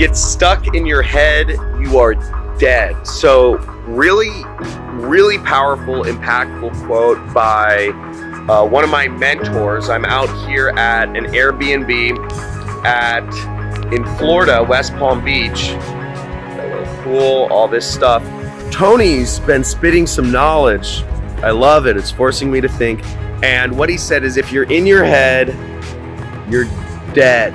get stuck in your head, you are dead. So really, really powerful, impactful quote by one of my mentors. I'm out here at an Airbnb in Florida, West Palm Beach. Got a little pool, all this stuff. Tony's been spitting some knowledge. I love it. It's forcing me to think. And what he said is, if you're in your head, you're dead.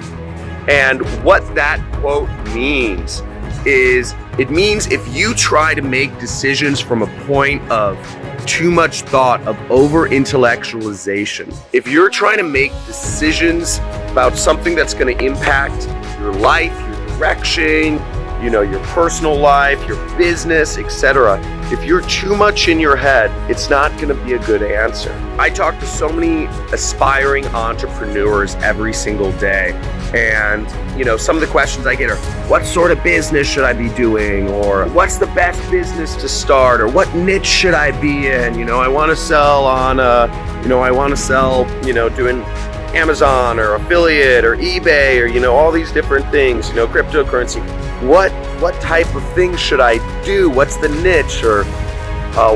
And what that quote means is, it means if you try to make decisions from a point of too much thought, of over-intellectualization, if you're trying to make decisions about something that's going to impact your life, your direction, your personal life, your business, etc. If you're too much in your head, it's not going to be a good answer. I talk to so many aspiring entrepreneurs every single day. And, some of the questions I get are, what sort of business should I be doing? Or what's the best business to start? Or what niche should I be in? I want to sell on, doing Amazon or affiliate or eBay or, all these different things, cryptocurrency. What type of things should I do? What's the niche? Or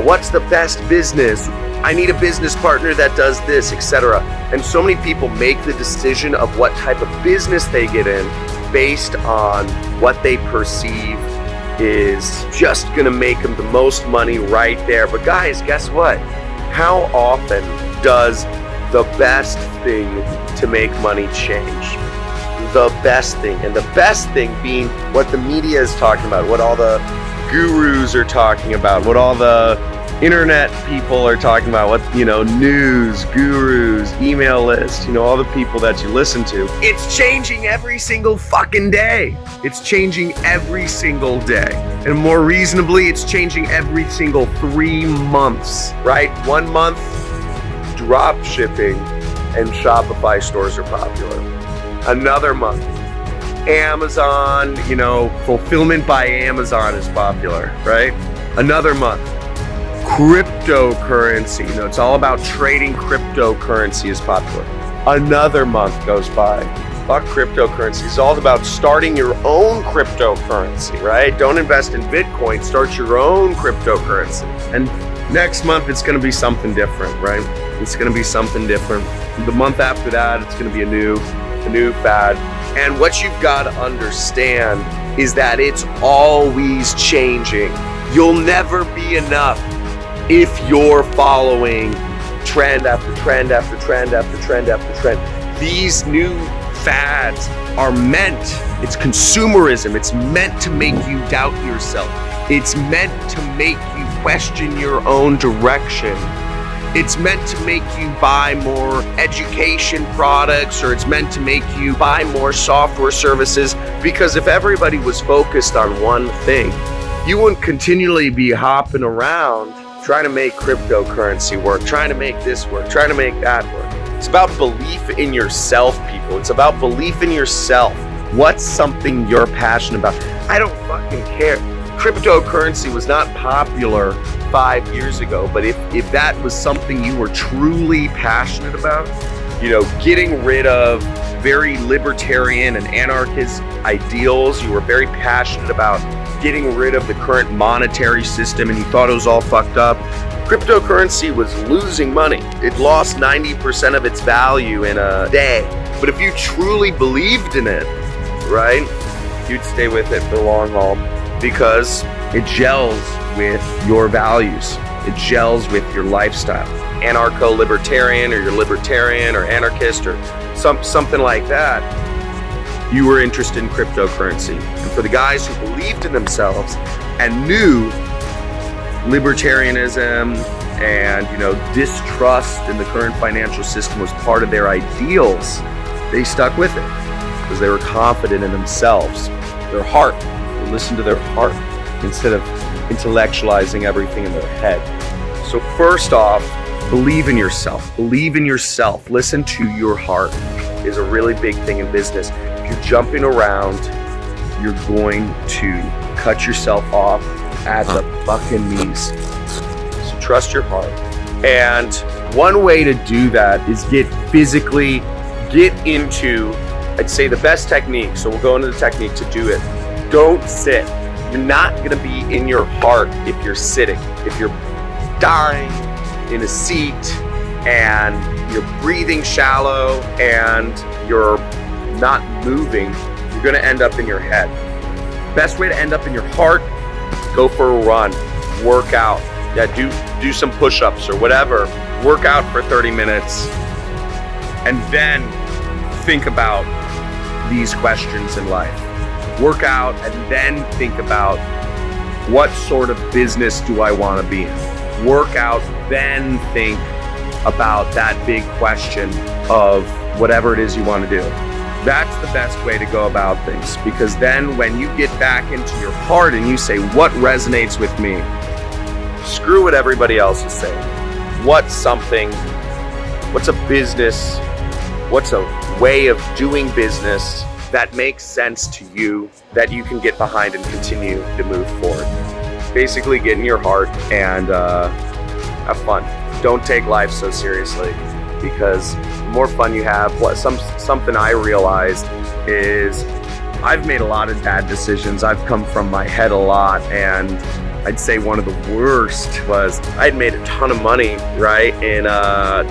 what's the best business? I need a business partner that does this, etc. And so many people make the decision of what type of business they get in based on what they perceive is just gonna make them the most money right there. But guys, guess what? How often does the best thing to make money change? The best thing, and the best thing being what the media is talking about, what all the gurus are talking about, what all the internet people are talking about, what, news, gurus, email lists, all the people that you listen to. It's changing every single fucking day. It's changing every single day. And more reasonably, it's changing every single 3 months, right? 1 month, drop shipping and Shopify stores are popular. Another month, Amazon, fulfillment by Amazon is popular, right? Another month, cryptocurrency, it's all about trading cryptocurrency is popular. Another month goes by. Fuck cryptocurrency. It's all about starting your own cryptocurrency, right? Don't invest in Bitcoin, start your own cryptocurrency. And next month, it's going to be something different, right? It's going to be something different. The month after that, it's going to be a new fad. And what you've got to understand is that it's always changing. You'll never be enough if you're following trend after trend after trend after trend after trend. These new fads are it's consumerism. It's meant to make you doubt yourself. It's meant to make you question your own direction. It's meant to make you buy more education products, or it's meant to make you buy more software services, because if everybody was focused on one thing, you wouldn't continually be hopping around trying to make cryptocurrency work, trying to make this work, trying to make that work. It's about belief in yourself, people. It's about belief in yourself. What's something you're passionate about? I don't fucking care. Cryptocurrency was not popular 5 years ago, but if that was something you were truly passionate about, getting rid of very libertarian and anarchist ideals, you were very passionate about getting rid of the current monetary system and you thought it was all fucked up, cryptocurrency was losing money. It lost 90% of its value in a day. But if you truly believed in it, right, you'd stay with it for the long haul, because it gels with your values. It gels with your lifestyle. Anarcho-libertarian, or you're libertarian or anarchist or something like that. You were interested in cryptocurrency. And for the guys who believed in themselves and knew libertarianism and distrust in the current financial system was part of their ideals, they stuck with it because they were confident in themselves, their heart. They listened to their heart instead of intellectualizing everything in their head. So first off, believe in yourself. Believe in yourself. Listen to your heart is a really big thing in business. If you're jumping around, you're going to cut yourself off at the fucking knees. So trust your heart. And one way to do that is get into, I'd say, the best technique. So we'll go into the technique to do it. Don't sit. You're not going to be in your heart if you're sitting. If you're dying in a seat and you're breathing shallow and you're not moving, you're going to end up in your head. Best way to end up in your heart, go for a run, work out. Yeah, do some push-ups or whatever. Work out for 30 minutes and then think about these questions in life. Work out and then think about what sort of business do I want to be in. Work out, then think about that big question of whatever it is you want to do. That's the best way to go about things, because then when you get back into your heart and you say, what resonates with me? Screw what everybody else is saying. What's a business? What's a way of doing business that makes sense to you, that you can get behind and continue to move forward? Basically, get in your heart and have fun. Don't take life so seriously, because the more fun you have, something I realized is I've made a lot of bad decisions. I've come from my head a lot, and I'd say one of the worst was I'd made a ton of money, right, in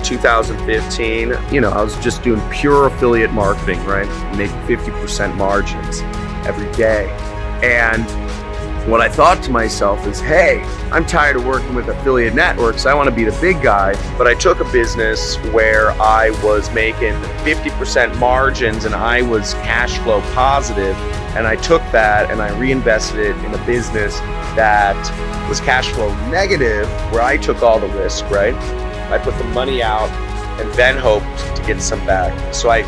2015. I was just doing pure affiliate marketing, right? Made 50% margins every day. And what I thought to myself is, hey, I'm tired of working with affiliate networks. I want to be the big guy. But I took a business where I was making 50% margins and I was cash flow positive. And I took that and I reinvested it in a business that was cash flow negative, where I took all the risk, right? I put the money out and then hoped to get some back. So I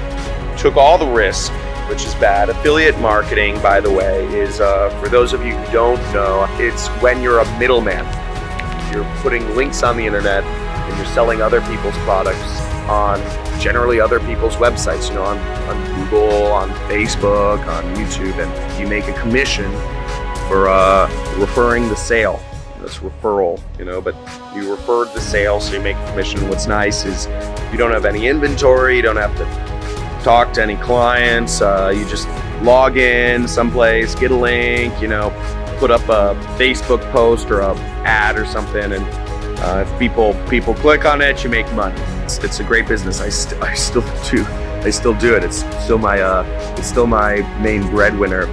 took all the risk, which is bad. Affiliate marketing, by the way, is, for those of you who don't know, it's when you're a middleman. You're putting links on the internet and you're selling other people's products on generally other people's websites, on Google, on Facebook, on YouTube, and you make a commission for referring the sale. That's referral, but you referred the sale, so you make a commission. What's nice is you don't have any inventory, you don't have to talk to any clients, you just log in someplace, get a link, put up a Facebook post or a ad or something, and if people click on it, you make money. It's a great business. I still do it. It's still my main breadwinner.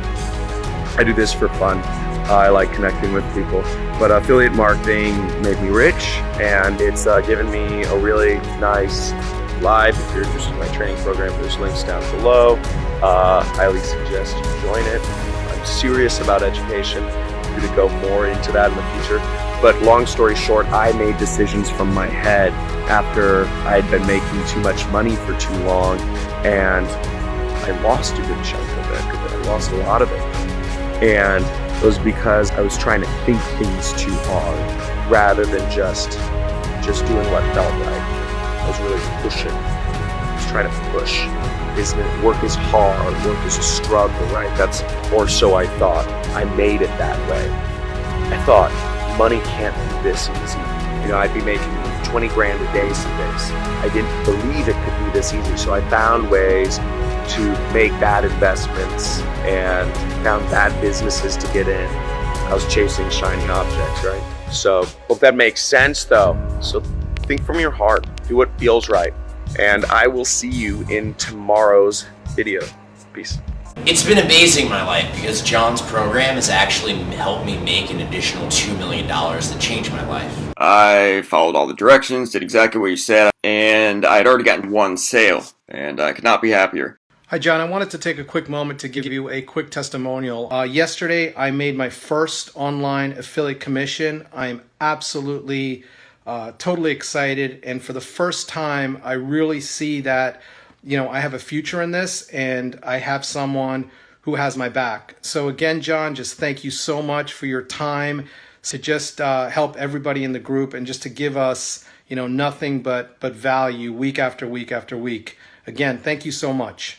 I do this for fun. I like connecting with people, but affiliate marketing made me rich, and it's given me a really nice life. If you're interested in my training program, there's links down below. Highly suggest you join it. I'm serious about education. I'm going to go more into that in the future. But long story short, I made decisions from my head after I had been making too much money for too long, and I lost a good chunk of it. I lost a lot of it. And it was because I was trying to think things too hard rather than just doing what felt right. I was really pushing. I was trying to push. Work is hard, work is a struggle, right? That's more so I thought. I made it that way. I thought money can't be this easy. I'd be making 20 grand a day some days. I didn't believe it could be this easy, so I found ways to make bad investments and found bad businesses to get in. I was chasing shiny objects, right? So hope that makes sense, though. So think from your heart, do what feels right, and I will see you in tomorrow's video. Peace. It's been amazing my life, because John's program has actually helped me make an additional $2 million that changed my life. I followed all the directions, did exactly what you said, and I had already gotten one sale, and I could not be happier. Hi John, I wanted to take a quick moment to give you a quick testimonial. Yesterday I made my first online affiliate commission. I'm absolutely totally excited, and for the first time I really see that I have a future in this, and I have someone who has my back. So again, John, just thank you so much for your time to just help everybody in the group, and just to give us nothing but value week after week after week. Again, thank you so much.